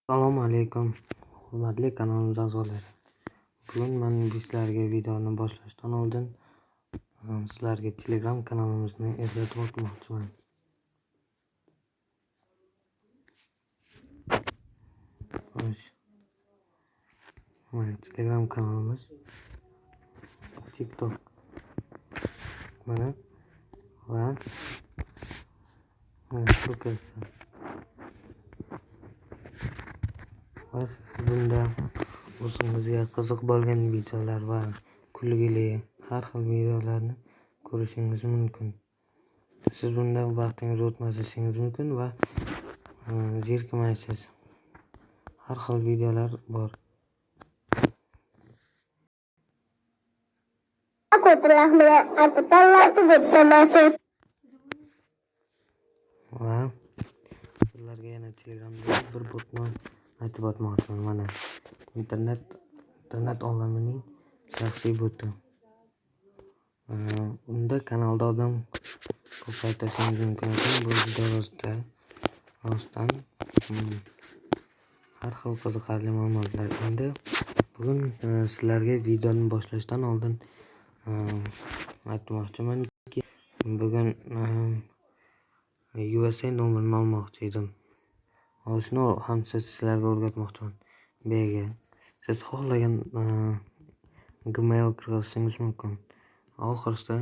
Assalomu alaykum, hurmatli kanalimiz a'zolari. Bugun men sizlarga videoni boshlashdan oldin sizlarga Telegram kanalimizni eslatib o'tmoqchiman. Mana Telegram kanalimiz TikTok mana va strukasi. Va siz bunda o'zingizga qiziq bo'lgan videolar va kulgili har xil videolarni ko'rishingiz mumkin. Siz bunda vaqtingizni o'tkazishingiz mumkin va zerikmaysiz. Har xil videolar bor. Va sizlarga yana Telegramda bir botni aytib o'tmoqchiman. Mana internet olamining shaxsiy boti. Unda kanalda odam ko'paytirishingiz mumkin ekan. Bu juda rostdan har xil qiziqarli ma'lumotlar. Endi bugun sizlarga videoni boshlashdan oldin aytmoqchimanki, bugun USA nomerini olmoqchi edim. Shuni ham sizlarga o'rgatmoqchiman. Bu yerga siz xohlagan Gmail kirishingiz mumkin. Oxirida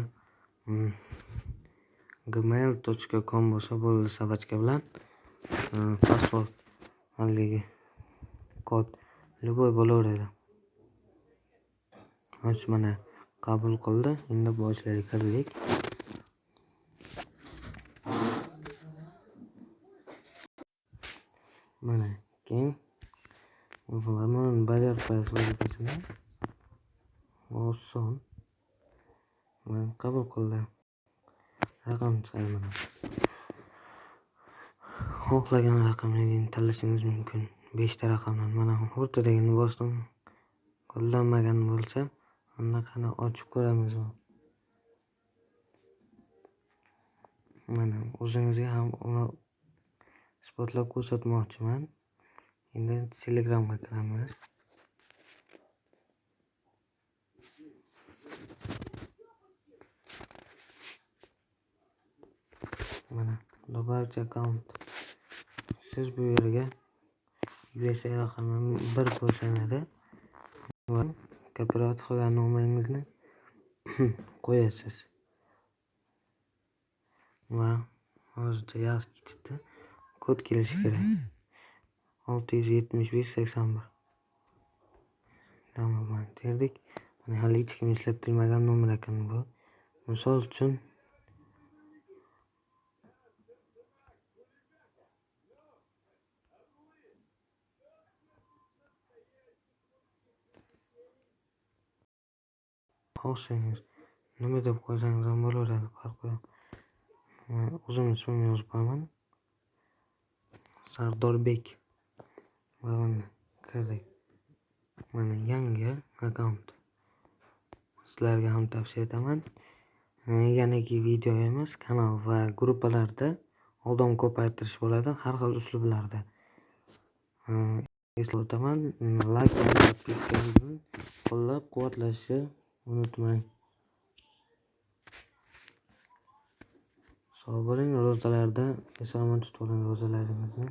gmail.com bo'lsa bo'ldi, sabachka bilan password haligi kod любой bo'laveradi. Mana qabul qildi. Endi boshlaylik, kirdik. Mana keyin bularni bajarib qo'yasiz vazifasini. Oson. Men qabul qildim. Raqam chiqadi mana. Xohlagan raqamni tanlashingiz mumkin. 5 ta raqamdan mana o'rtadagini bosdim. Qo'llanmagan bo'lsa, anaqani ochib ko'ramiz. Mana o'zingizga ham uni isbotlab ko'rsatmoqchiman. Endi Telegramga kiramiz. Mana добавить аккаунт. Siz bu yerga USA raqamini bir qo'shiladi va kopirovat qilgan nomeringizni qo'yasiz. Va hozircha yaxshi ketdi. Kod kelishi kerak. 67581. Tamam, terdik. Mana hali hech kim ishlatilmagan nomer ekan bu. Misol uchun xohsangiz nima deb qo'ysangiz ham bo'laveradi, farqi yo'q. O'zimni ismimni yozib qo'yaman. Sardorbek. Va mana kirdik. Mana yangi akkaunt. Sizlarga ham tavsiya etaman. Yangi video emas, kanal va gruppalarda odam ko'paytirish bo'ladi, har xil uslublarda. Eslatib o'taman, like va podpiska bilan qo'llab-quvvatlashni unutmang. Sog' bo'ling, ro'zalarda salomat tuting ro'zalaringizni.